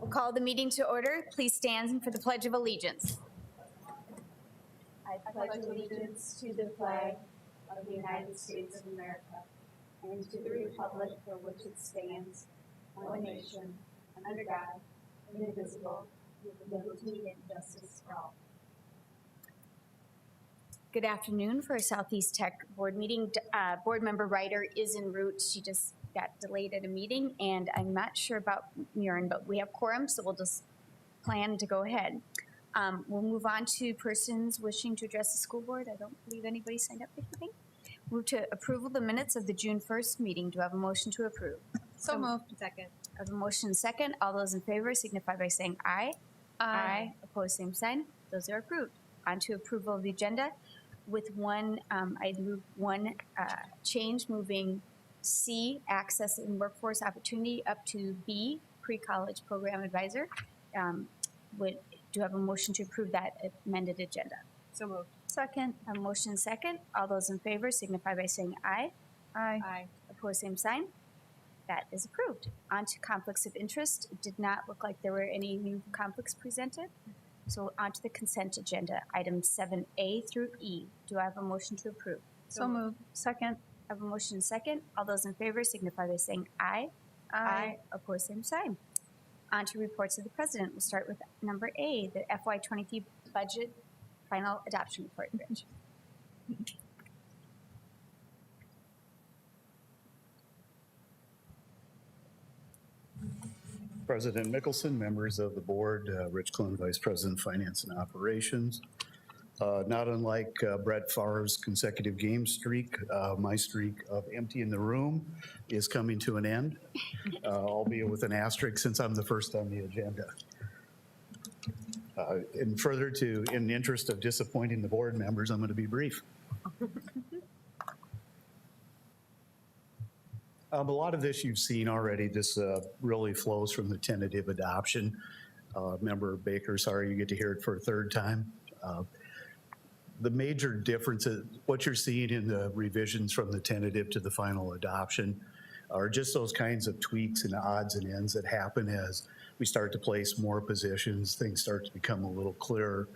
Call the meeting to order. Please stand for the Pledge of Allegiance. I pledge allegiance to the flag of the United States of America and to the republic for which it stands, one nation, under God, indivisible, with liberty and justice for all. Good afternoon for our Southeast Tech Board meeting. Board member Ryder is en route. She just got delayed at a meeting, and I'm not sure about Murin, but we have quorum, so we'll just plan to go ahead. We'll move on to persons wishing to address the school board. I don't believe anybody signed up for anything. Move to approval of the minutes of the June 1st meeting. Do I have a motion to approve? So moved. Second. I have a motion second. All those in favor signify by saying aye. Aye. Opposed, same sign. Those are approved. On to approval of the agenda with one, I move one change, moving C, access and workforce opportunity, up to B, pre-college program advisor. Do you have a motion to approve that amended agenda? So moved. Second. A motion second. All those in favor signify by saying aye. Aye. Aye. Opposed, same sign. That is approved. On to conflicts of interest. It did not look like there were any new conflicts presented. So on to the consent agenda, items 7A through E. Do I have a motion to approve? So moved. Second. I have a motion second. All those in favor signify by saying aye. Aye. Opposed, same sign. On to reports of the president. We'll start with number A, the FY23 budget final adoption report. Rich. President Mickelson, members of the board, Rich Clun, Vice President, Finance and Operations. Not unlike Brett Favre's consecutive game streak, my streak of emptying the room is coming to an end, albeit with an asterisk since I'm the first on the agenda. And further to, in the interest of disappointing the board members, I'm going to be brief. A lot of this you've seen already. This really flows from the tentative adoption. Member Baker, sorry you get to hear it for a third time. The major difference is what you're seeing in the revisions from the tentative to the final adoption are just those kinds of tweaks and odds and ends that happen as we start to place more positions, things start to become a little clearer.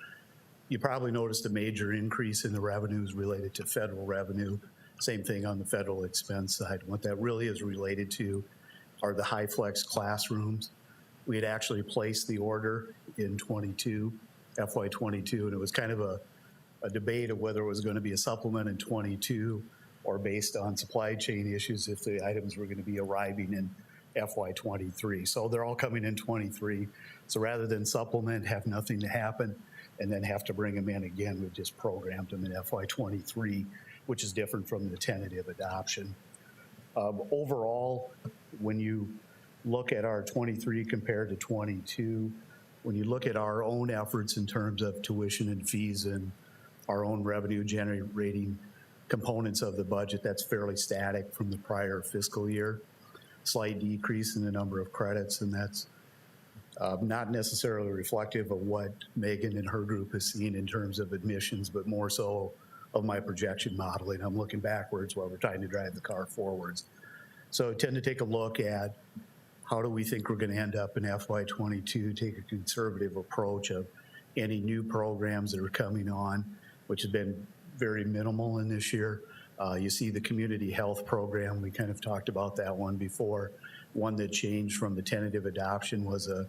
You probably noticed a major increase in the revenues related to federal revenue. Same thing on the federal expense side. What that really is related to are the high flex classrooms. We had actually placed the order in FY22, and it was kind of a debate of whether it was going to be a supplement in 22 or based on supply chain issues if the items were going to be arriving in FY23. So they're all coming in 23. So rather than supplement, have nothing to happen, and then have to bring them in again, we've just programmed them in FY23, which is different from the tentative adoption. Overall, when you look at our 23 compared to 22, when you look at our own efforts in terms of tuition and fees and our own revenue generating components of the budget, that's fairly static from the prior fiscal year. Slight decrease in the number of credits, and that's not necessarily reflective of what Megan and her group has seen in terms of admissions, but more so of my projection modeling. I'm looking backwards while we're trying to drive the car forwards. So I tend to take a look at how do we think we're going to end up in FY22, take a conservative approach of any new programs that are coming on, which has been very minimal in this year. You see the community health program, we kind of talked about that one before. One that changed from the tentative adoption was a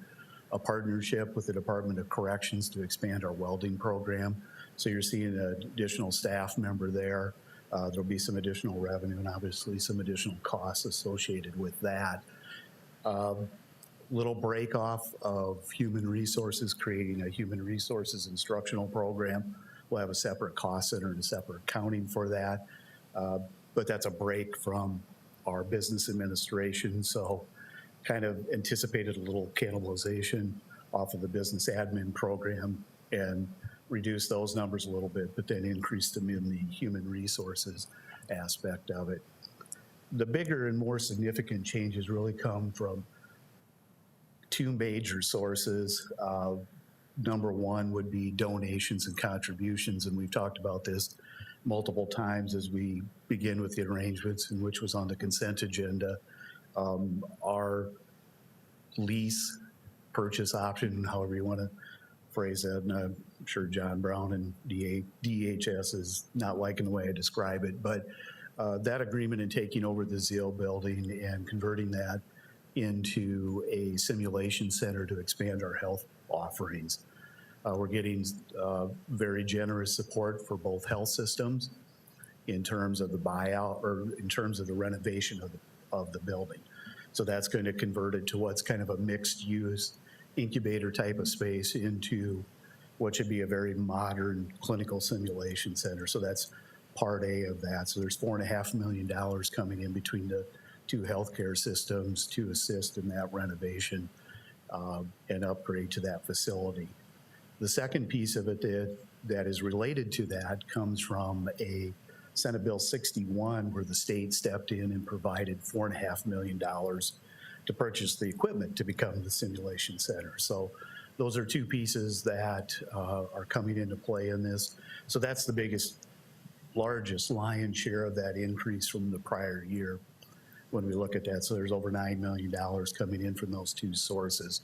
partnership with the Department of Corrections to expand our welding program. So you're seeing an additional staff member there. There'll be some additional revenue and obviously some additional costs associated with that. Little break off of human resources, creating a human resources instructional program. We'll have a separate cost center and a separate accounting for that. But that's a break from our business administration. So kind of anticipated a little cannibalization off of the business admin program and reduce those numbers a little bit, but then increase them in the human resources aspect of it. The bigger and more significant changes really come from two major sources. Number one would be donations and contributions, and we've talked about this multiple times as we begin with the arrangements, and which was on the consent agenda. Our lease purchase option, however you want to phrase that. And I'm sure John Brown and DHS is not liking the way I describe it, but that agreement in taking over the Zeal building and converting that into a simulation center to expand our health offerings. We're getting very generous support for both health systems in terms of the buyout or in terms of the renovation of the building. So that's going to convert it to what's kind of a mixed use incubator type of space into what should be a very modern clinical simulation center. So that's part A of that. So there's $4.5 million coming in between the two healthcare systems to assist in that renovation and upgrade to that facility. The second piece of it that is related to that comes from a Senate Bill 61, where the state stepped in and provided $4.5 million to purchase the equipment to become the simulation center. So those are two pieces that are coming into play in this. So that's the largest lion's share of that increase from the prior year when we look at that. So there's over $9 million coming in from those two sources.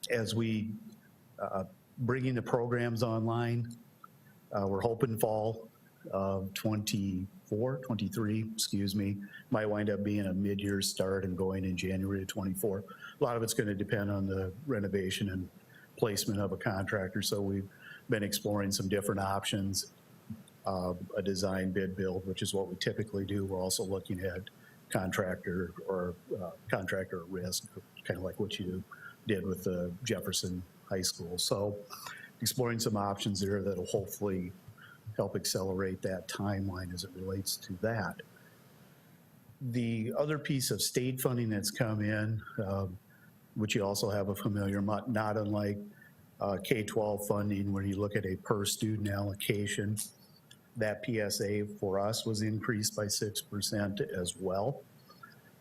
As we bringing the programs online, we're hoping fall of 23, might wind up being a mid-year start and going in January of 24. A lot of it's going to depend on the renovation and placement of a contractor. So we've been exploring some different options, a design bid build, which is what we typically do. We're also looking at contractor risk, kind of like what you did with the Jefferson High School. So exploring some options there that'll hopefully help accelerate that timeline as it relates to that. The other piece of state funding that's come in, which you also have a familiar, not unlike K-12 funding, where you look at a per student allocation, that PSA for us was increased by 6% as well.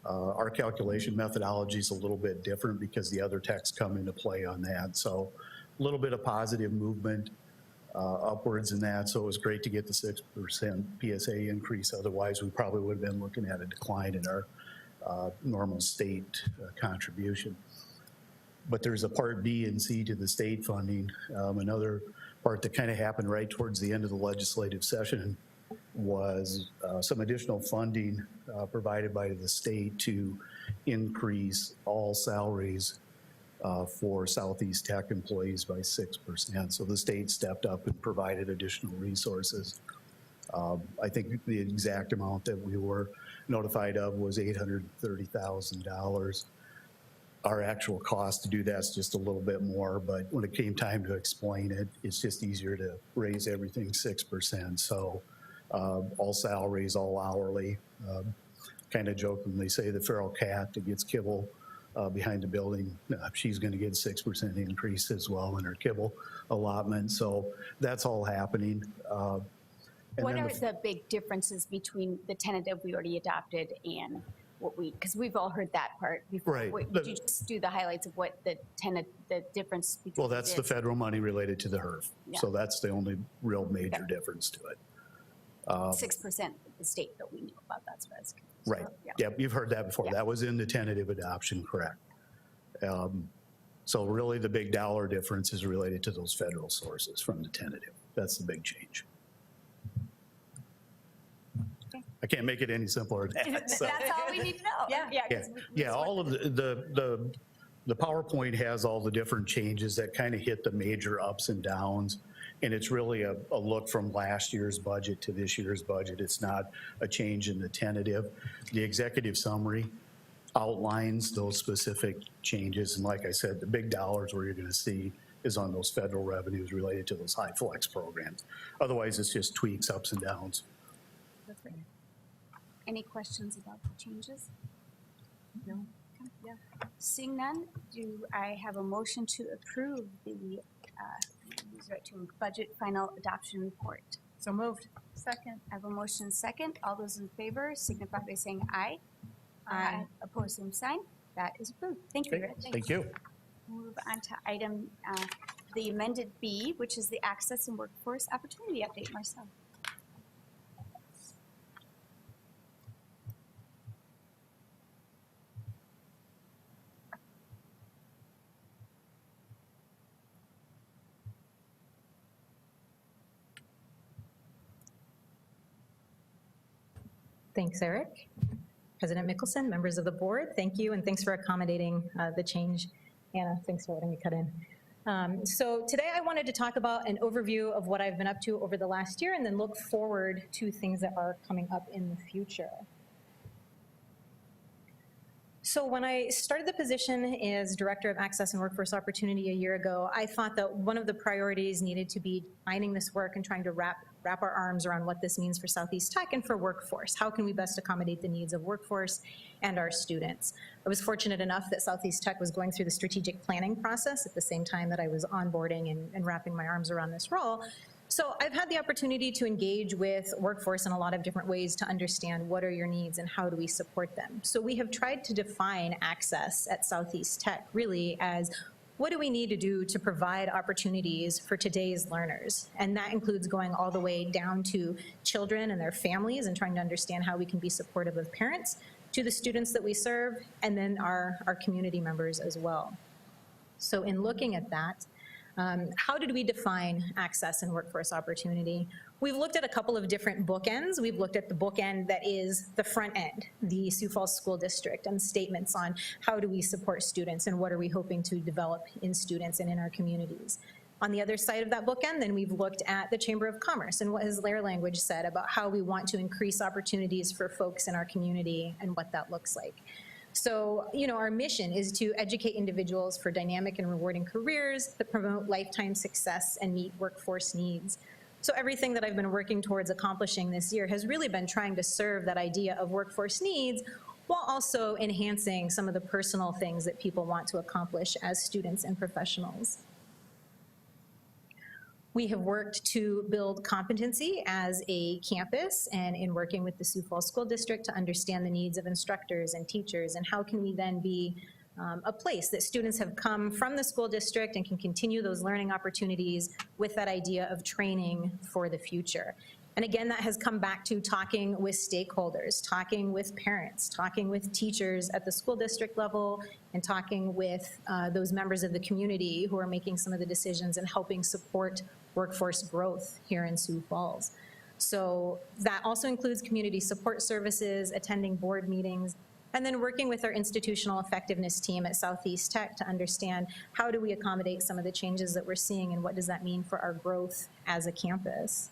Our calculation methodology is a little bit different because the other texts come into play on that. So a little bit of positive movement upwards in that. So it was great to get the 6% PSA increase. Otherwise, we probably would have been looking at a decline in our normal state contribution. But there's a part B and C to the state funding. Another part that kind of happened right towards the end of the legislative session was some additional funding provided by the state to increase all salaries for Southeast Tech employees by 6%. So the state stepped up and provided additional resources. I think the exact amount that we were notified of was $830,000. Our actual cost to do that's just a little bit more, but when it came time to explain it, it's just easier to raise everything 6%. So all salaries, all hourly, kind of jokingly say the feral cat that gets kibble behind the building, she's going to get a 6% increase as well in her kibble allotment. So that's all happening. What are the big differences between the tentative we already adopted and what because we've all heard that part before. Right. Would you just do the highlights of what the difference between Well, that's the federal money related to the HERF. Yeah. So that's the only real major difference to it. 6% of the state that we knew about, that's what I was confused Right. about. Yeah. Yep, you've heard that before. Yeah. That was in the tentative adoption, correct. So really the big dollar difference is related to those federal sources from the tentative. That's the big change. Okay. I can't make it any simpler than that. So. That's all we need to know. Yeah. Yeah, all of the PowerPoint has all the different changes that kind of hit the major ups and downs. And it's really a look from last year's budget to this year's budget. It's not a change in the tentative. The executive summary outlines those specific changes. And like I said, the big dollars where you're going to see is on those federal revenues related to those high flex programs. Otherwise, it's just tweaks, ups and downs. That's right. Any questions about the changes? No. Okay. Yeah. Seeing none, do I have a motion to approve the budget final adoption report? So moved. Second. I have a motion second. All those in favor signify by saying aye. Aye. Opposed, same sign. That is approved. Thank you, Okay, Rich. thank you. Move on to item, the amended B, which is the access and workforce opportunity update. Marcel. Thanks, Eric. President Mickelson, members of the board, thank you, and thanks for accommodating the change. Anna, thanks for letting me cut in. So today I wanted to talk about an overview of what I've been up to over the last year and then look forward to things that are coming up in the future. So when I started the position as Director of Access and Workforce Opportunity a year ago, I thought that one of the priorities needed to be defining this work and trying to wrap our arms around what this means for Southeast Tech and for workforce. How can we best accommodate the needs of workforce and our students? I was fortunate enough that Southeast Tech was going through the strategic planning process at the same time that I was onboarding and wrapping my arms around this role. So I've had the opportunity to engage with workforce in a lot of different ways to understand what are your needs and how do we support them. So we have tried to define access at Southeast Tech really as what do we need to do to provide opportunities for today's learners? And that includes going all the way down to children and their families and trying to understand how we can be supportive of parents, to the students that we serve, and then our community members as well. So in looking at that, how did we define access and workforce opportunity? We've looked at a couple of different bookends. We've looked at the bookend that is the front end, the Sioux Falls School District, and statements on how do we support students and what are we hoping to develop in students and in our communities. On the other side of that bookend, then we've looked at the Chamber of Commerce and what has their language said about how we want to increase opportunities for folks in our community and what that looks like. So, our mission is to educate individuals for dynamic and rewarding careers that promote lifetime success and meet workforce needs. So everything that I've been working towards accomplishing this year has really been trying to serve that idea of workforce needs while also enhancing some of the personal things that people want to accomplish as students and professionals. We have worked to build competency as a campus and in working with the Sioux Falls School District to understand the needs of instructors and teachers and how can we then be a place that students have come from the school district and can continue those learning opportunities with that idea of training for the future. And again, that has come back to talking with stakeholders, talking with parents, talking with teachers at the school district level, and talking with those members of the community who are making some of the decisions and helping support workforce growth here in Sioux Falls. So that also includes community support services, attending board meetings, and then working with our institutional effectiveness team at Southeast Tech to understand how do we accommodate some of the changes that we're seeing and what does that mean for our growth as a campus.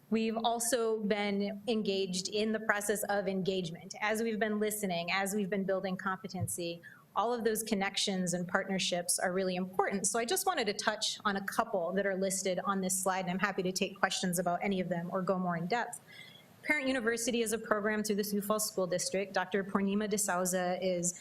We've also been engaged in the process of engagement. As we've been listening, as we've been building competency, all of those connections and partnerships are really important. So I just wanted to touch on a couple that are listed on this slide, and I'm happy to take questions about any of them or go more in depth. Parent University is a program through the Sioux Falls School District. Dr. Purnima DeSouza is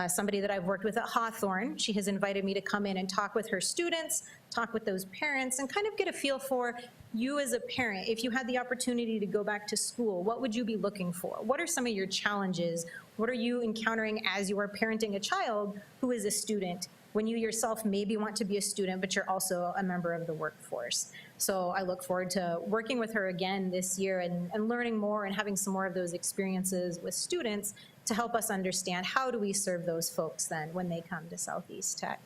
somebody that I've worked with at Hawthorne. She has invited me to come in and talk with her students, talk with those parents, and kind of get a feel for you as a parent. If you had the opportunity to go back to school, what would you be looking for? What are some of your challenges? What are you encountering as you are parenting a child who is a student when you yourself maybe want to be a student, but you're also a member of the workforce? So I look forward to working with her again this year and learning more and having some more of those experiences with students to help us understand how do we serve those folks then when they come to Southeast Tech.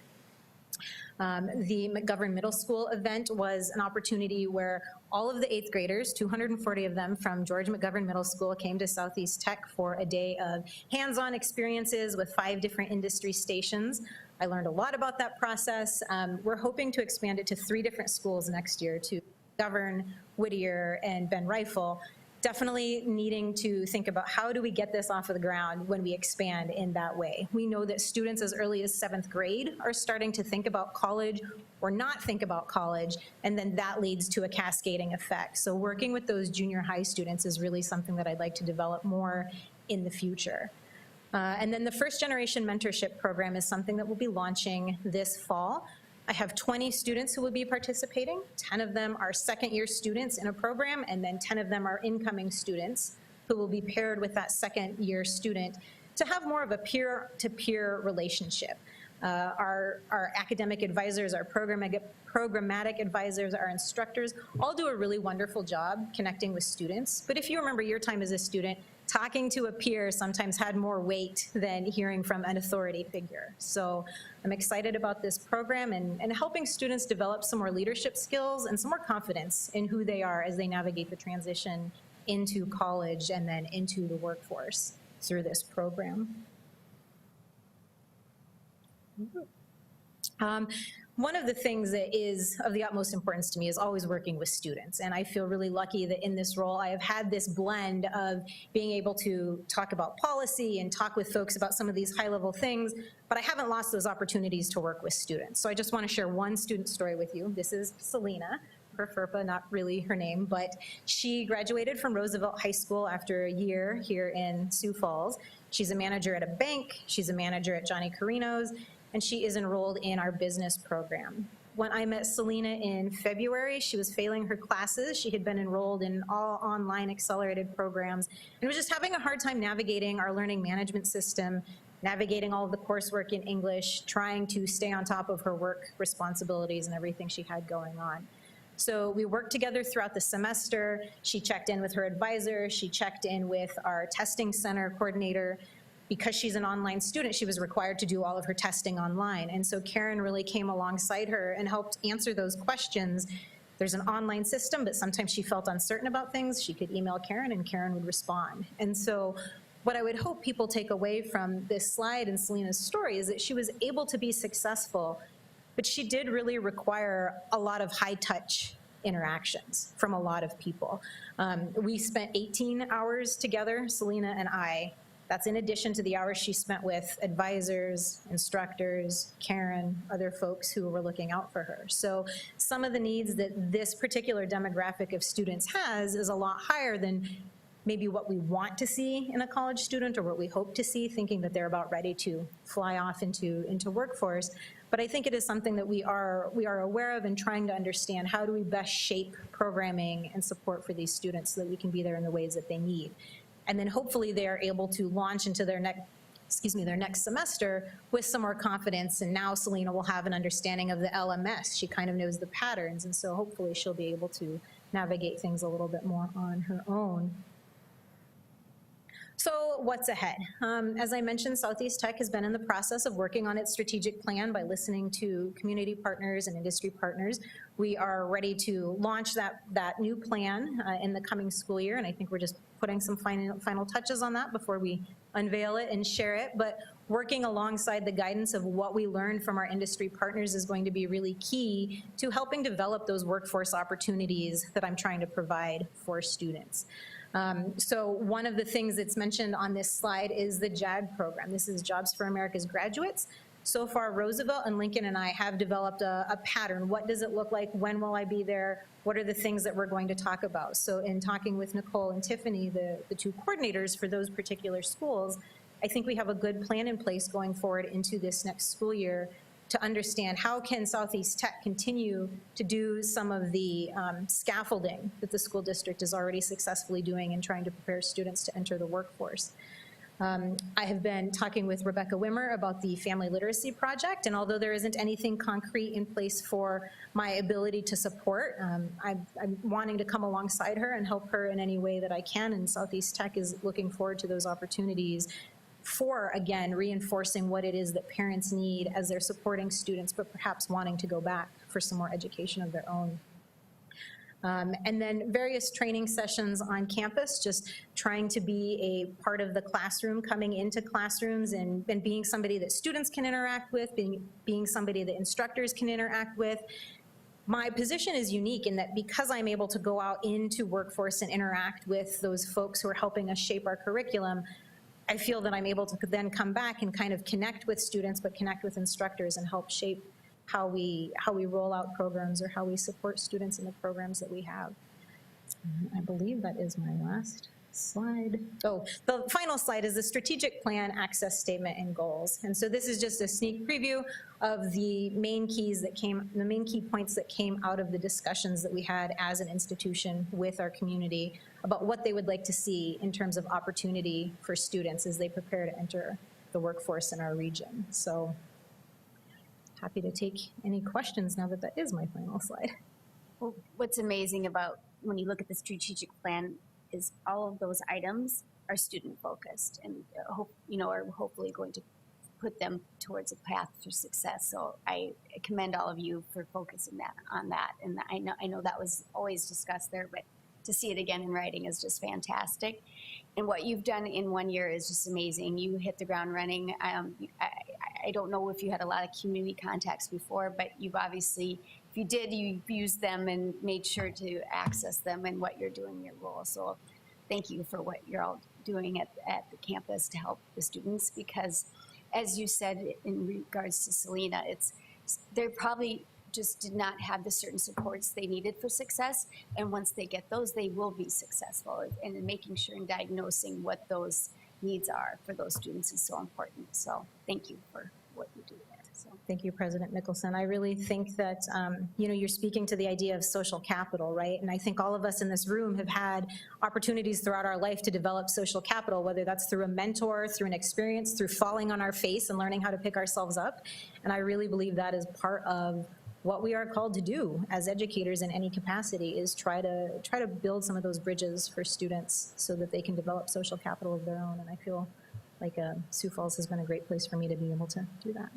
The McGovern Middle School event was an opportunity where all of the 8th graders, 240 of them from George McGovern Middle School, came to Southeast Tech for a day of hands-on experiences with 5 different industry stations. I learned a lot about that process. We're hoping to expand it to 3 different schools next year, to McGovern, Whittier, and Ben Rifle. Definitely needing to think about how do we get this off of the ground when we expand in that way. We know that students as early as 7th grade are starting to think about college or not think about college, and then that leads to a cascading effect. So working with those junior high students is really something that I'd like to develop more in the future. And then the First Generation Mentorship Program is something that we'll be launching this fall. I have 20 students who will be participating. 10 of them are second-year students in a program, and then 10 of them are incoming students who will be paired with that second-year student to have more of a peer-to-peer relationship. Our academic advisors, our programmatic advisors, our instructors all do a really wonderful job connecting with students. But if you remember your time as a student, talking to a peer sometimes had more weight than hearing from an authority figure. So I'm excited about this program and helping students develop some more leadership skills and some more confidence in who they are as they navigate the transition into college and then into the workforce through this program. One of the things that is of the utmost importance to me is always working with students. And I feel really lucky that in this role, I have had this blend of being able to talk about policy and talk with folks about some of these high-level things, but I haven't lost those opportunities to work with students. So I just want to share one student story with you. This is Selena, her FERPA, not really her name, but she graduated from Roosevelt High School after a year here in Sioux Falls. She's a manager at a bank. She's a manager at Johnny Carino's, and she is enrolled in our business program. When I met Selena in February, she was failing her classes. She had been enrolled in all online accelerated programs and was just having a hard time navigating our learning management system, navigating all of the coursework in English, trying to stay on top of her work responsibilities and everything she had going on. So we worked together throughout the semester. She checked in with her advisor. She checked in with our testing center coordinator. Because she's an online student, she was required to do all of her testing online. And so Karen really came alongside her and helped answer those questions. There's an online system, but sometimes she felt uncertain about things. She could email Karen and Karen would respond. And so what I would hope people take away from this slide and Selena's story is that she was able to be successful, but she did really require a lot of high-touch interactions from a lot of people. We spent 18 hours together, Selena and I. That's in addition to the hours she spent with advisors, instructors, Karen, other folks who were looking out for her. So some of the needs that this particular demographic of students has is a lot higher than maybe what we want to see in a college student or what we hope to see, thinking that they're about ready to fly off into workforce. But I think it is something that we are aware of and trying to understand. How do we best shape programming and support for these students so that we can be there in the ways that they need? And then hopefully they are able to launch into their next semester with some more confidence. And now Selena will have an understanding of the LMS. She kind of knows the patterns. And so hopefully she'll be able to navigate things a little bit more on her own. So what's ahead? As I mentioned, Southeast Tech has been in the process of working on its strategic plan by listening to community partners and industry partners. We are ready to launch that new plan in the coming school year, and I think we're just putting some final touches on that before we unveil it and share it. But working alongside the guidance of what we learned from our industry partners is going to be really key to helping develop those workforce opportunities that I'm trying to provide for students. So one of the things that's mentioned on this slide is the JAG program. This is Jobs for America's Graduates. So far, Roosevelt and Lincoln and I have developed a pattern. What does it look like? When will I be there? What are the things that we're going to talk about? So in talking with Nicole and Tiffany, the two coordinators for those particular schools, I think we have a good plan in place going forward into this next school year to understand how can Southeast Tech continue to do some of the scaffolding that the school district is already successfully doing in trying to prepare students to enter the workforce. I have been talking with Rebecca Wimmer about the Family Literacy Project, and although there isn't anything concrete in place for my ability to support, I'm wanting to come alongside her and help her in any way that I can, and Southeast Tech is looking forward to those opportunities for, again, reinforcing what it is that parents need as they're supporting students, but perhaps wanting to go back for some more education of their own. And then various training sessions on campus, just trying to be a part of the classroom, coming into classrooms and being somebody that students can interact with, being somebody that instructors can interact with. My position is unique in that because I'm able to go out into workforce and interact with those folks who are helping us shape our curriculum, I feel that I'm able to then come back and kind of connect with students, but connect with instructors and help shape how we roll out programs or how we support students in the programs that we have. I believe that is my last slide. Oh, the final slide is the strategic plan, access statement, and goals. And so this is just a sneak preview of the main key points that came out of the discussions that we had as an institution with our community about what they would like to see in terms of opportunity for students as they prepare to enter the workforce in our region. So happy to take any questions now that that is my final slide. Well, what's amazing about when you look at the strategic plan is all of those items are student focused and are hopefully going to put them towards a path to success. So I commend all of you for focusing on that. And I know that was always discussed there, but to see it again in writing is just fantastic. And what you've done in 1 year is just amazing. You hit the ground running. I don't know if you had a lot of community contacts before, but you've obviously, if you did, you've used them and made sure to access them in what you're doing in your role. So thank you for what you're all doing at the campus to help the students, because as you said in regards to Selena, they're probably just did not have the certain supports they needed for success. And once they get those, they will be successful. And in making sure and diagnosing what those needs are for those students is so important. So thank you for what you do there. So. Thank you, President Mickelson. I really think that, you're speaking to the idea of social capital, right? And I think all of us in this room have had opportunities throughout our life to develop social capital, whether that's through a mentor, through an experience, through falling on our face and learning how to pick ourselves up. And I really believe that is part of what we are called to do as educators in any capacity, is try to build some of those bridges for students so that they can develop social capital of their own. And I feel like Sioux Falls has been a great place for me to be able to do that.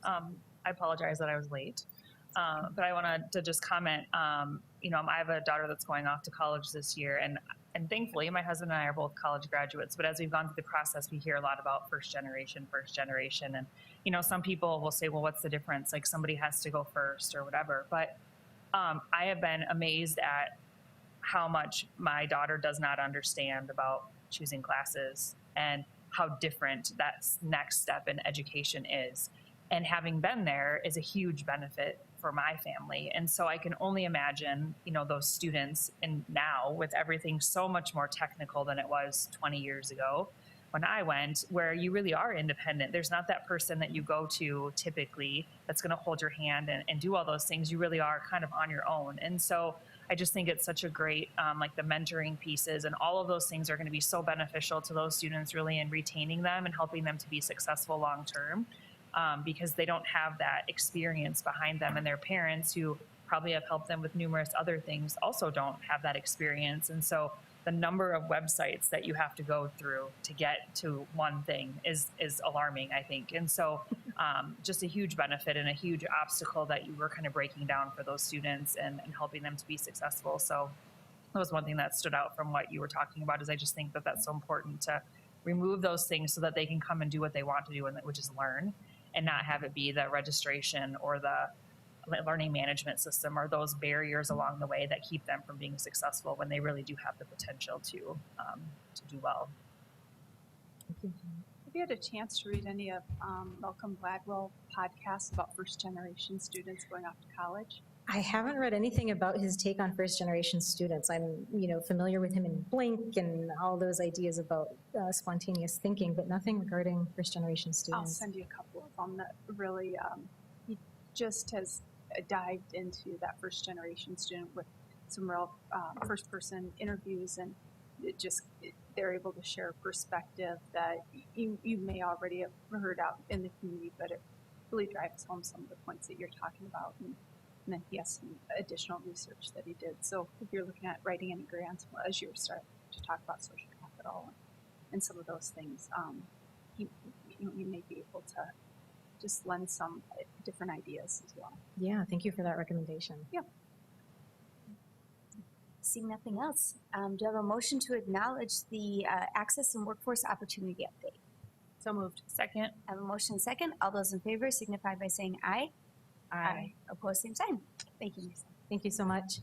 I apologize that I was late, but I wanted to just comment. I have a daughter that's going off to college this year, and thankfully my husband and I are both college graduates, but as we've gone through the process, we hear a lot about first generation. And some people will say, well, what's the difference? Like, somebody has to go first or whatever. But I have been amazed at how much my daughter does not understand about choosing classes and how different that next step in education is. And having been there is a huge benefit for my family. And so I can only imagine, those students, and now with everything so much more technical than it was 20 years ago when I went, where you really are independent. There's not that person that you go to typically that's going to hold your hand and do all those things. You really are kind of on your own. And so I just think it's such a great, like the mentoring pieces and all of those things are going to be so beneficial to those students really in retaining them and helping them to be successful long term. Because they don't have that experience behind them, and their parents, who probably have helped them with numerous other things, also don't have that experience. And so the number of websites that you have to go through to get to one thing is alarming, I think. And so just a huge benefit and a huge obstacle that you were kind of breaking down for those students and helping them to be successful. So that was one thing that stood out from what you were talking about, is I just think that that's so important to remove those things so that they can come and do what they want to do, which is learn, and not have it be the registration or the learning management system or those barriers along the way that keep them from being successful when they really do have the potential to do well. Have you had a chance to read any of Malcolm Gladwell podcasts about first-generation students going off to college? I haven't read anything about his take on first-generation students. I'm, familiar with him in Blink and all those ideas about spontaneous thinking, but nothing regarding first-generation students. I'll send you a couple of them that really, he just has dived into that first-generation student with some real first-person interviews, and they're able to share a perspective that you may already have heard out in the community, but it really drives home some of the points that you're talking about. And then he has some additional research that he did. So if you're looking at writing any grants, as you were starting to talk about social capital and some of those things, you may be able to just lend some different ideas as well. Yeah, thank you for that recommendation. Yeah. Seeing nothing else, do you have a motion to acknowledge the Access and Workforce Opportunity Update? So moved. Second. I have a motion second. All those in favor signify by saying aye. Aye. Opposed, same sign. Thank you, Lisa. Thank you so much.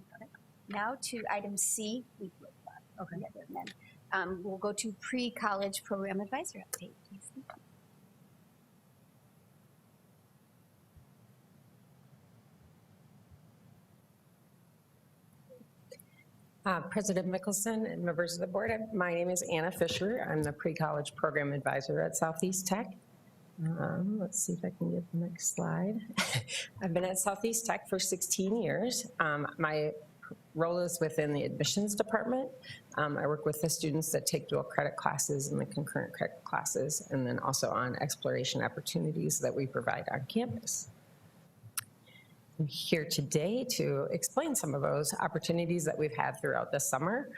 Now to item C. Okay. And then we'll go to pre-college program advisor update, please. President Mickelson and members of the board, my name is Anna Fisher. I'm the pre-college program advisor at Southeast Tech. Let's see if I can get the next slide. I've been at Southeast Tech for 16 years. My role is within the admissions department. I work with the students that take dual credit classes and the concurrent credit classes, and then also on exploration opportunities that we provide on campus. I'm here today to explain some of those opportunities that we've had throughout the summer.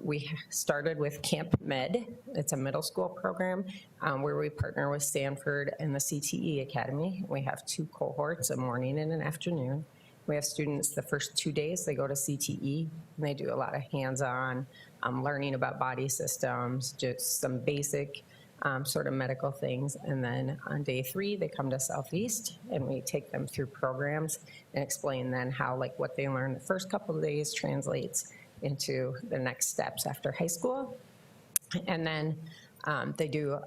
We started with Camp Med. It's a middle school program where we partner with Stanford and the CTE Academy. We have 2 cohorts, a morning and an afternoon. We have students, the first 2 days, they go to CTE, and they do a lot of hands-on learning about body systems, just some basic sort of medical things. And then on day 3, they come to Southeast, and we take them through programs and explain then how like what they learned the first couple of days translates into the next steps after high school. And then they do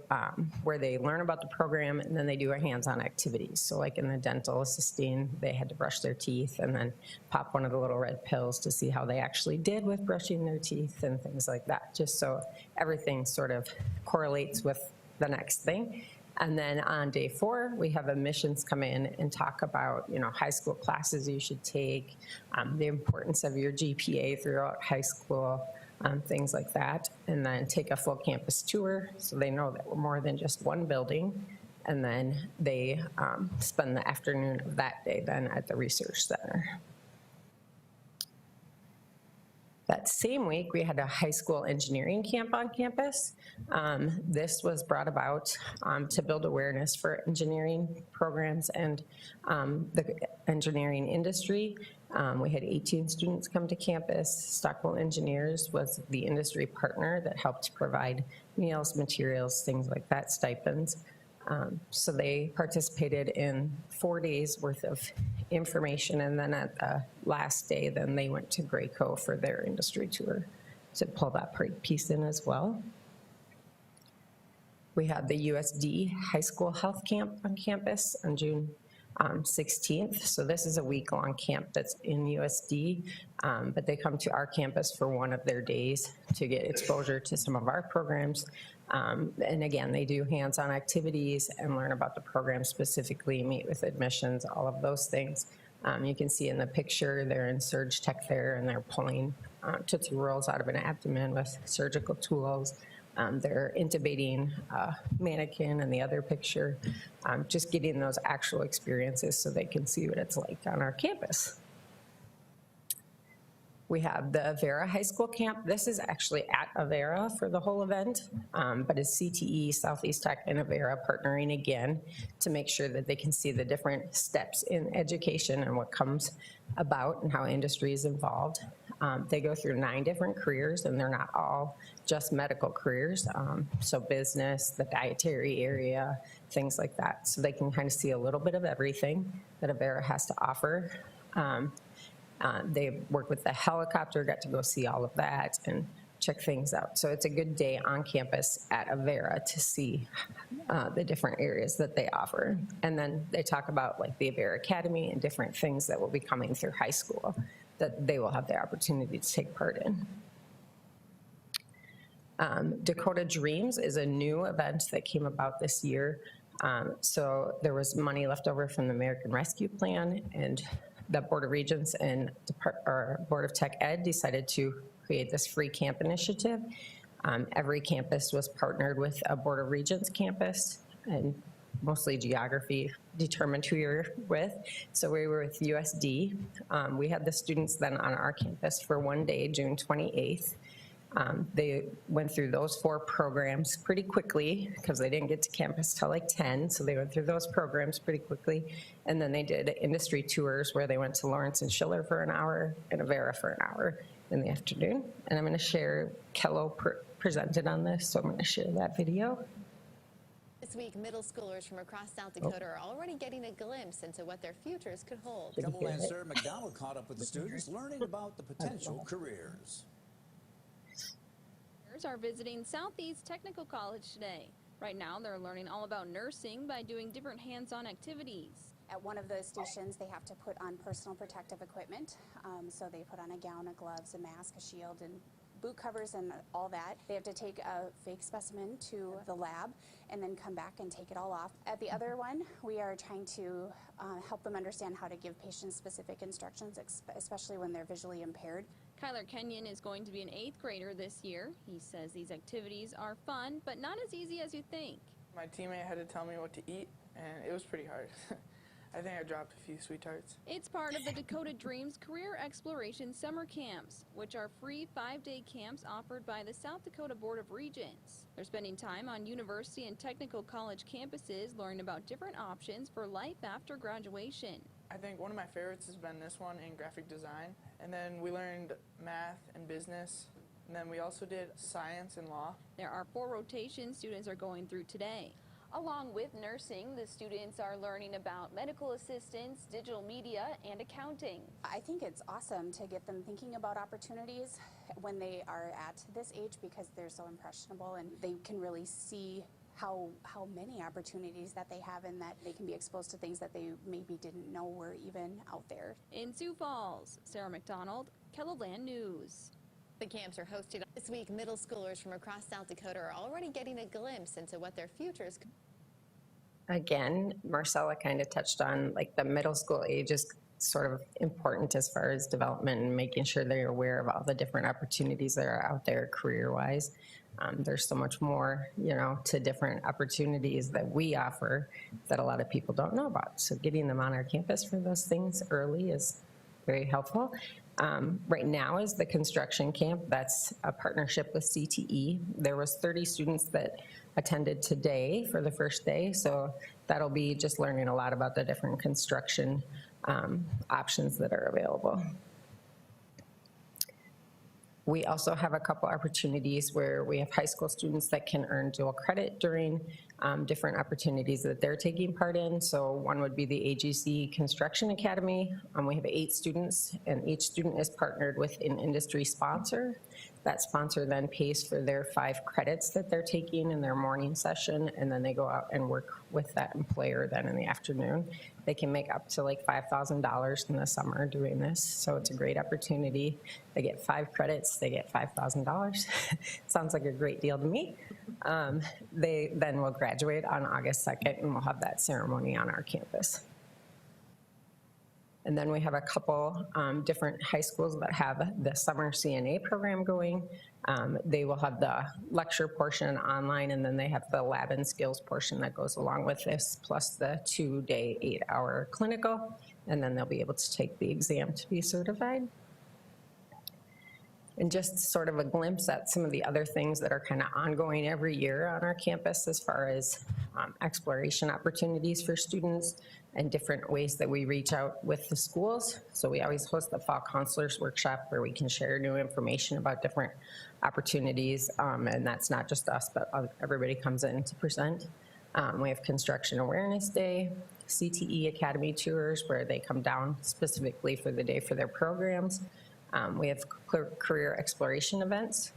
where they learn about the program, and then they do a hands-on activities. So like in the dental assisting, they had to brush their teeth and then pop one of the little red pills to see how they actually did with brushing their teeth and things like that, just so everything sort of correlates with the next thing. And then on day 4, we have admissions come in and talk about, you know, high school classes you should take, the importance of your GPA throughout high school, things like that, and then take a full campus tour so they know that we're more than just one building. And then they spend the afternoon of that day then at the research center. That same week, we had a high school engineering camp on campus. This was brought about to build awareness for engineering programs and the engineering industry. We had 18 students come to campus. Stockwell Engineers was the industry partner that helped provide meals, materials, things like that, stipends. So they participated in 4 days worth of information, and then at the last day, then they went to Graco for their industry tour to pull that piece in as well. We had the USD High School Health Camp on campus on June 16th. So this is a week-long camp that's in USD, but they come to our campus for one of their days to get exposure to some of our programs. And again, they do hands-on activities and learn about the program specifically, meet with admissions, all of those things. You can see in the picture, they're in Surge Tech there, and they're pulling Tootsie Rolls out of an abdomen with surgical tools. They're intubating a mannequin in the other picture, just getting those actual experiences so they can see what it's like on our campus. We have the Avera High School Camp. This is actually at Avera for the whole event, but it's CTE, Southeast Tech, and Avera partnering again to make sure that they can see the different steps in education and what comes about and how industry is involved. They go through 9 different careers, and they're not all just medical careers. So business, the dietary area, things like that. So they can kind of see a little bit of everything that Avera has to offer. They work with the helicopter, got to go see all of that and check things out. So it's a good day on campus at Avera to see the different areas that they offer. And then they talk about like the Avera Academy and different things that will be coming through high school that they will have the opportunity to take part in. Dakota Dreams is a new event that came about this year. So there was money left over from the American Rescue Plan, and the Board of Regents and Board of Tech Ed decided to create this free camp initiative. Every campus was partnered with a Board of Regents campus, and mostly geography determined who you're with. So we were with USD. We had the students then on our campus for one day, June 28th. They went through those 4 programs pretty quickly because they didn't get to campus till like 10, so they went through those programs pretty quickly. And then they did industry tours where they went to Lawrence and Schiller for an hour and Avera for an hour in the afternoon. And I'm going to share, Kello presented on this, so I'm going to share that video. This week, middle schoolers from across South Dakota are already getting a glimpse into what their futures could hold. KOOL Sarah McDowell caught up with the students learning about the potential careers. Are visiting Southeast Technical College today. Right now, they're learning all about nursing by doing different hands-on activities. At one of those stations, they have to put on personal protective equipment. So they put on a gown, a gloves, a mask, a shield, and boot covers and all that. They have to take a fake specimen to the lab and then come back and take it all off. At the other one, we are trying to help them understand how to give patients specific instructions, especially when they're visually impaired. Kyler Kenyon is going to be an 8th grader this year. He says these activities are fun, but not as easy as you think. My teammate had to tell me what to eat, and it was pretty hard. I think I dropped a few sweethearts. It's part of the Dakota Dreams Career Exploration Summer Camps, which are free 5-day camps offered by the South Dakota Board of Regents. They're spending time on university and technical college campuses learning about different options for life after graduation. I think one of my favorites has been this one in graphic design. And then we learned math and business. And then we also did science and law. There are 4 rotations students are going through today. Along with nursing, the students are learning about medical assistance, digital media, and accounting. I think it's awesome to get them thinking about opportunities when they are at this age because they're so impressionable and they can really see how many opportunities that they have and that they can be exposed to things that they maybe didn't know were even out there. In Sioux Falls, Sarah McDonald, KELOLAND News. The camps are hosted this week. Middle schoolers from across South Dakota are already getting a glimpse into what their futures could. Again, Marcella kind of touched on like the middle school age is sort of important as far as development and making sure they're aware of all the different opportunities that are out there career-wise. There's so much more, to different opportunities that we offer that a lot of people don't know about. So getting them on our campus for those things early is very helpful. Right now is the construction camp. That's a partnership with CTE. There was 30 students that attended today for the first day. So that'll be just learning a lot about the different construction options that are available. We also have a couple opportunities where we have high school students that can earn dual credit during different opportunities that they're taking part in. So one would be the AGC Construction Academy. We have 8 students, and each student is partnered with an industry sponsor. That sponsor then pays for their 5 credits that they're taking in their morning session, and then they go out and work with that employer then in the afternoon. They can make up to like $5,000 in the summer doing this, so it's a great opportunity. They get 5 credits, they get $5,000. Sounds like a great deal to me. They then will graduate on August 2nd, and we'll have that ceremony on our campus. And then we have a couple different high schools that have the summer CNA program going. They will have the lecture portion online, and then they have the lab and skills portion that goes along with this, plus the 2-day, 8-hour clinical, and then they'll be able to take the exam to be certified. And just sort of a glimpse at some of the other things that are kind of ongoing every year on our campus as far as exploration opportunities for students and different ways that we reach out with the schools. So we always host the Fall Counselors Workshop where we can share new information about different opportunities. And that's not just us, but everybody comes in to present. We have Construction Awareness Day, CTE Academy tours where they come down specifically for the day for their programs. We have career exploration events.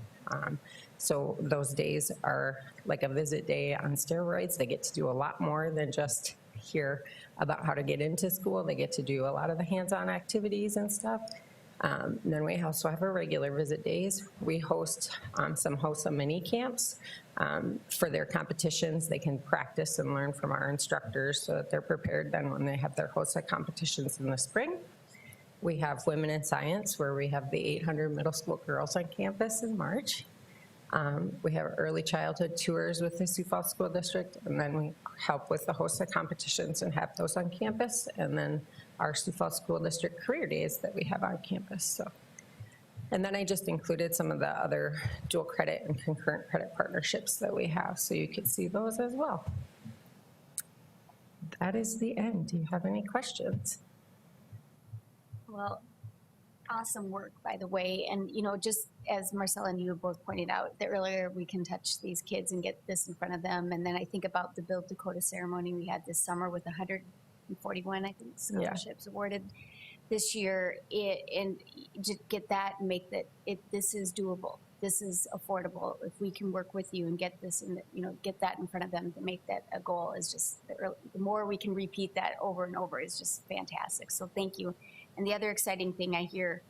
So those days are like a visit day on steroids. They get to do a lot more than just hear about how to get into school. They get to do a lot of the hands-on activities and stuff. Then we also have our regular visit days. We host some HOSA mini camps for their competitions. They can practice and learn from our instructors so that they're prepared then when they have their HOSA competitions in the spring. We have Women in Science, where we have the 800 middle school girls on campus in March. We have early childhood tours with the Sioux Falls School District, and then we help with the HOSA competitions and have those on campus, and then our Sioux Falls School District career days that we have on campus. So, and then I just included some of the other dual credit and concurrent credit partnerships that we have, so you could see those as well. That is the end. Do you have any questions? Well, awesome work, by the way. And, just as Marcella and you both pointed out, the earlier we can touch these kids and get this in front of them. And then I think about the Build Dakota ceremony we had this summer with 141, I think, scholarships awarded this year. And just get that and make that, this is doable. This is affordable. If we can work with you and get this, and get that in front of them to make that a goal is just, the more we can repeat that over and over is just fantastic. So thank you. And the other exciting thing I hear,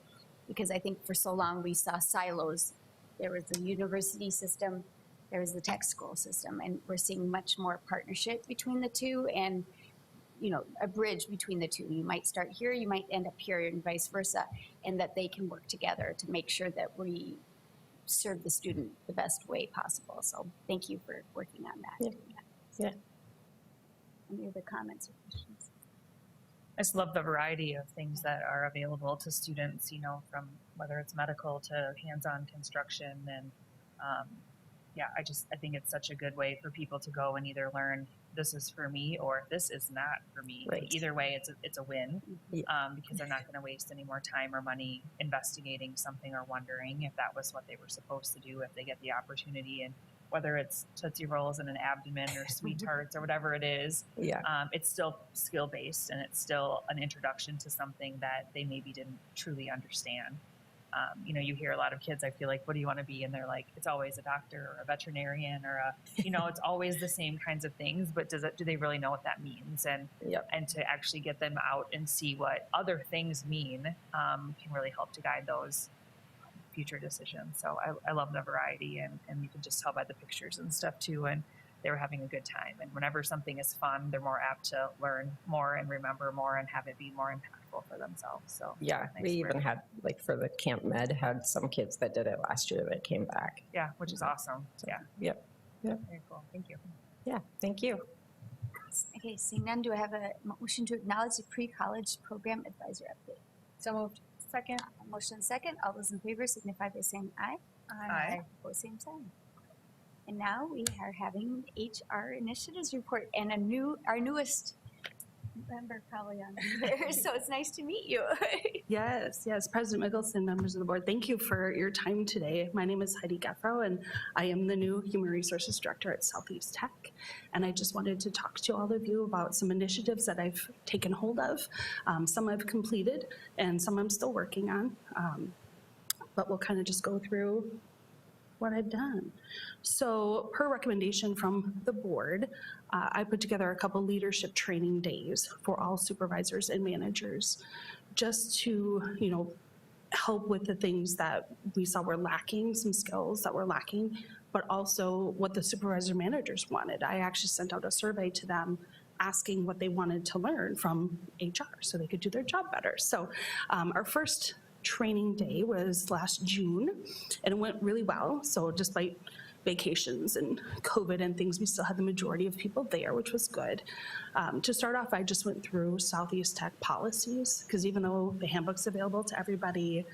because I think for so long we saw silos. There was the university system, there was the tech school system, and we're seeing much more partnership between the two and, a bridge between the two. You might start here, you might end up here, and vice versa, and that they can work together to make sure that we serve the student the best way possible. So thank you for working on that. Yeah. Any other comments or questions? I just love the variety of things that are available to students, from whether it's medical to hands-on construction and yeah, I think it's such a good way for people to go and either learn this is for me or this is not for me. Right. Either way, it's a win, Yeah. because they're not going to waste any more time or money investigating something or wondering if that was what they were supposed to do if they get the opportunity. And whether it's Tootsie Rolls in an abdomen or Sweet Tarts or whatever it is, Yeah. it's still skill-based and it's still an introduction to something that they maybe didn't truly understand. You hear a lot of kids, I feel like, what do you want to be? And they're like, it's always a doctor or a veterinarian or it's always the same kinds of things, but do they really know what that means? And Yep. and to actually get them out and see what other things mean can really help to guide those future decisions. So I love the variety, and you can just tell by the pictures and stuff too. And they were having a good time. And whenever something is fun, they're more apt to learn more and remember more and have it be more impactful for themselves. So Yeah, we even had, like, for the Camp Med, had some kids that did it last year that came back. yeah, which is awesome. Yeah, Yep. very cool. Thank you. Yeah, thank you. Okay, seeing none, do I have a motion to acknowledge the pre-college program advisor update? So moved. Second. Motion second. All those in favor signify by saying aye. Aye. Opposed, same sign. And now we are having HR initiatives report and our newest member probably on there. So it's nice to meet you. Yes, President Mickelson, members of the board, thank you for your time today. My name is Heidi Gaffro, and I am the new Human Resources Director at Southeast Tech. And I just wanted to talk to all of you about some initiatives that I've taken hold of. Some I've completed, and some I'm still working on. But we'll kind of just go through what I've done. So per recommendation from the board, I put together a couple leadership training days for all supervisors and managers just to, help with the things that we saw were lacking, some skills that were lacking, but also what the supervisor managers wanted. I actually sent out a survey to them asking what they wanted to learn from HR so they could do their job better. So our first training day was last June, and it went really well. So despite vacations and COVID and things, we still had the majority of people there, which was good. To start off, I just went through Southeast Tech policies, because even though the handbook's available to everybody,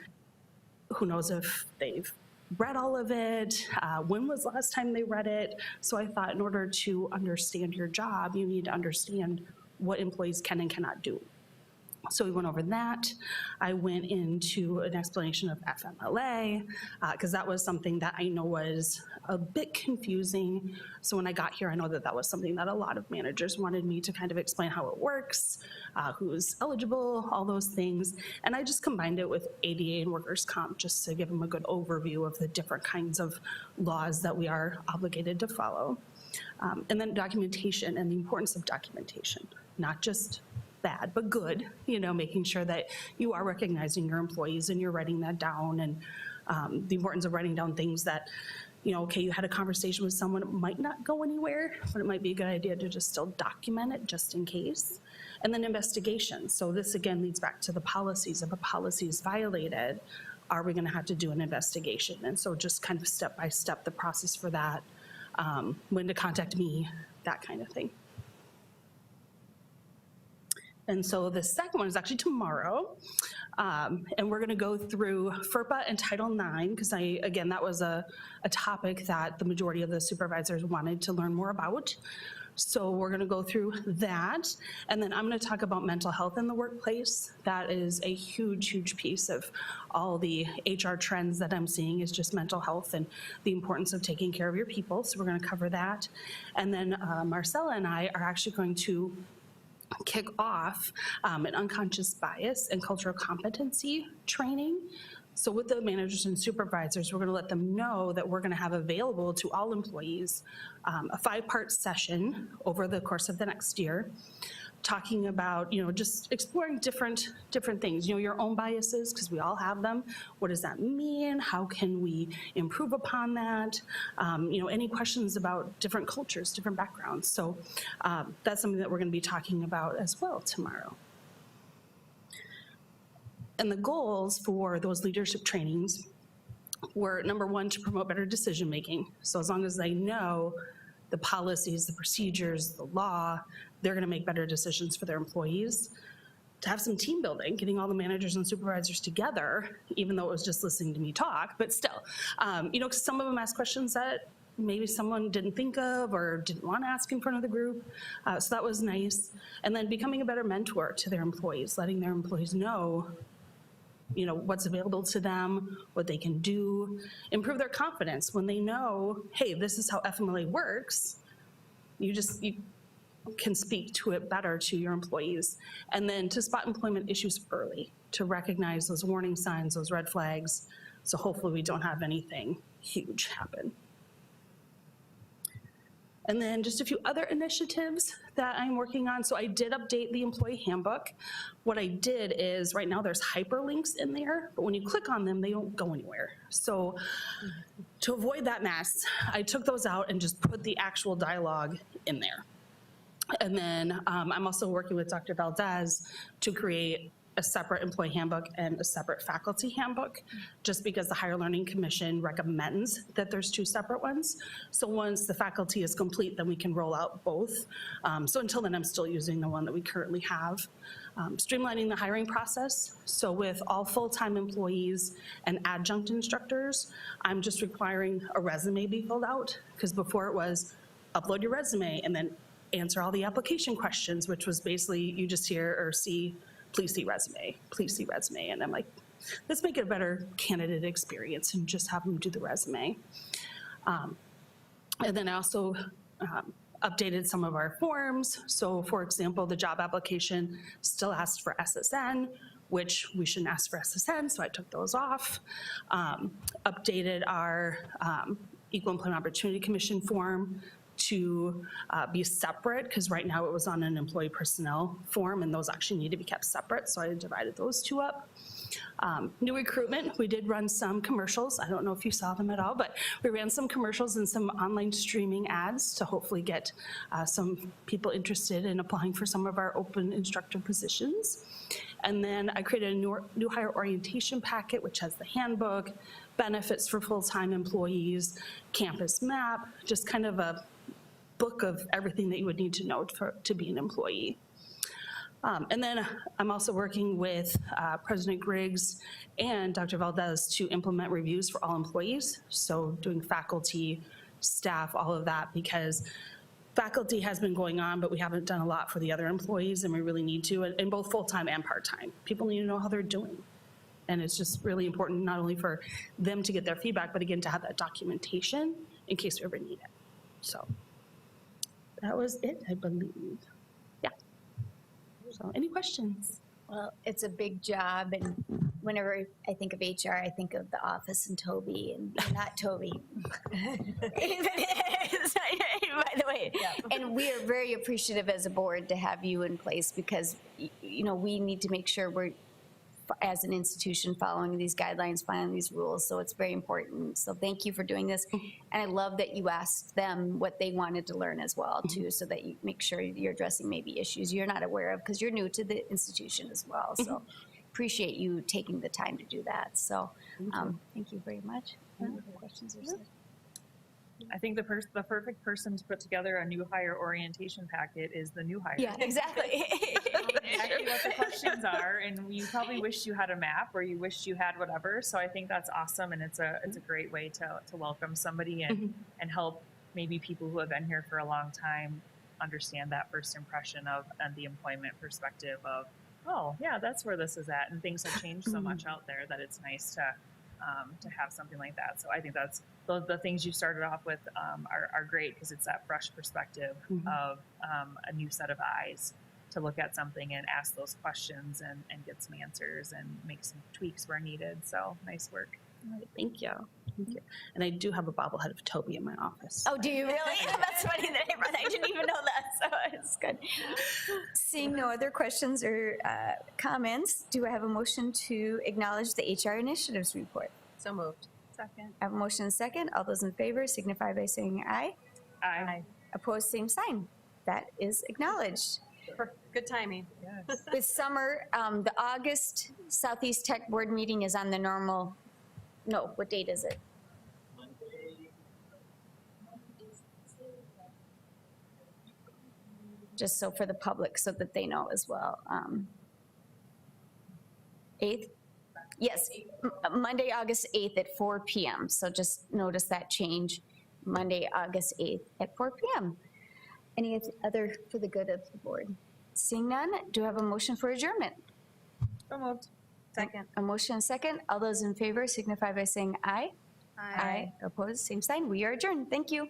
who knows if they've read all of it, when was the last time they read it? So I thought in order to understand your job, you need to understand what employees can and cannot do. So we went over that. I went into an explanation of FMLA, because that was something that I know was a bit confusing. So when I got here, I know that was something that a lot of managers wanted me to kind of explain how it works, who's eligible, all those things. And I just combined it with ADA and workers' comp just to give them a good overview of the different kinds of laws that we are obligated to follow. And then documentation and the importance of documentation, not just bad, but good, making sure that you are recognizing your employees and you're writing that down, and the importance of writing down things that, okay, you had a conversation with someone, it might not go anywhere, but it might be a good idea to just still document it just in case. And then investigation. So this again leads back to the policies. If a policy is violated, are we going to have to do an investigation? And so just kind of step by step the process for that, when to contact me, that kind of thing. And so the second one is actually tomorrow. And we're going to go through FERPA and Title IX, because that was a topic that the majority of the supervisors wanted to learn more about. So we're going to go through that. And then I'm going to talk about mental health in the workplace. That is a huge, huge piece of all the HR trends that I'm seeing, is just mental health and the importance of taking care of your people. So we're going to cover that. And then Marcella and I are actually going to kick off an unconscious bias and cultural competency training. So with the managers and supervisors, we're going to let them know that we're going to have available to all employees a 5-part session over the course of the next year, talking about, just exploring different things, your own biases, because we all have them. What does that mean? How can we improve upon that? Any questions about different cultures, different backgrounds. So that's something that we're going to be talking about as well tomorrow. And the goals for those leadership trainings were, number one, to promote better decision-making. So as long as they know the policies, the procedures, the law, they're going to make better decisions for their employees. To have some team building, getting all the managers and supervisors together, even though it was just listening to me talk, but still, because some of them ask questions that maybe someone didn't think of or didn't want to ask in front of the group. So that was nice. And then becoming a better mentor to their employees, letting their employees know, what's available to them, what they can do, improve their confidence when they know, hey, this is how FMLA works. You can speak to it better to your employees. And then to spot employment issues early, to recognize those warning signs, those red flags, so hopefully we don't have anything huge happen. And then just a few other initiatives that I'm working on. So I did update the employee handbook. What I did is, right now there's hyperlinks in there, but when you click on them, they don't go anywhere. So to avoid that mess, I took those out and just put the actual dialogue in there. And then I'm also working with Dr. Valdez to create a separate employee handbook and a separate faculty handbook, just because the Higher Learning Commission recommends that there's two separate ones. So once the faculty is complete, then we can roll out both. So until then, I'm still using the one that we currently have. Streamlining the hiring process. So with all full-time employees and adjunct instructors, I'm just requiring a resume be filled out, because before it was upload your resume and then answer all the application questions, which was basically you just hear or see, please see resume, please see resume. And I'm like, let's make it a better candidate experience and just have them do the resume. And then I also updated some of our forms. So for example, the job application still asked for SSN, which we shouldn't ask for SSN, so I took those off. Updated our Equal Employment Opportunity Commission form to be separate, because right now it was on an employee personnel form and those actually need to be kept separate, so I divided those two up. New recruitment, we did run some commercials. I don't know if you saw them at all, but we ran some commercials and some online streaming ads to hopefully get some people interested in applying for some of our open instructor positions. And then I created a new hire orientation packet, which has the handbook, benefits for full-time employees, campus map, just kind of a book of everything that you would need to know to be an employee. And then I'm also working with President Griggs and Dr. Valdez to implement reviews for all employees. So doing faculty, staff, all of that, because faculty has been going on, but we haven't done a lot for the other employees, and we really need to, in both full-time and part-time. People need to know how they're doing. And it's just really important not only for them to get their feedback, but again, to have that documentation in case we ever need it. So that was it, I believe. Yeah. So any questions? Well, it's a big job, and whenever I think of HR, I think of the office and Toby, and not Toby. By the way. Yeah. And we are very appreciative as a board to have you in place, because we need to make sure we're, as an institution, following these guidelines, following these rules. So it's very important. So thank you for doing this. And I love that you asked them what they wanted to learn as well, too, so that you make sure you're addressing maybe issues you're not aware of, because you're new to the institution as well. So appreciate you taking the time to do that. So thank you very much. Any other questions or stuff? I think the perfect person to put together a new hire orientation packet is the new hire. Yeah, exactly. Exactly what the questions are, and you probably wished you had a map, or you wished you had whatever. So I think that's awesome, and it's a great way to welcome somebody and help maybe people who have been here for a long time understand that first impression of and the employment perspective of, oh yeah, that's where this is at, and things have changed so much out there that it's nice to have something like that. So I think that's the things you started off with are great, because it's that fresh perspective of a new set of eyes to look at something and ask those questions and get some answers and make some tweaks where needed. So nice work. All right, thank you. Thank you. And I do have a bobblehead of Toby in my office. Oh, do you really? That's funny that I didn't even know that, so it's good. Seeing no other questions or comments, do I have a motion to acknowledge the HR initiatives report? So moved. Second. I have a motion and a second. All those in favor signify by saying aye. Aye. Opposed, same sign. That is acknowledged. Good timing. Yes. With summer, the August Southeast Tech Board meeting is on the normal, no, what date is it? Just so for the public, so that they know as well. 8th? Yes, Monday, August 8th at 4 p.m. So just notice that change. Monday, August 8th at 4 p.m. Any other for the good of the board? Seeing none, do I have a motion for adjournment? So moved. Second. A motion and second. All those in favor signify by saying aye. Aye. Opposed, same sign. We are adjourned. Thank you.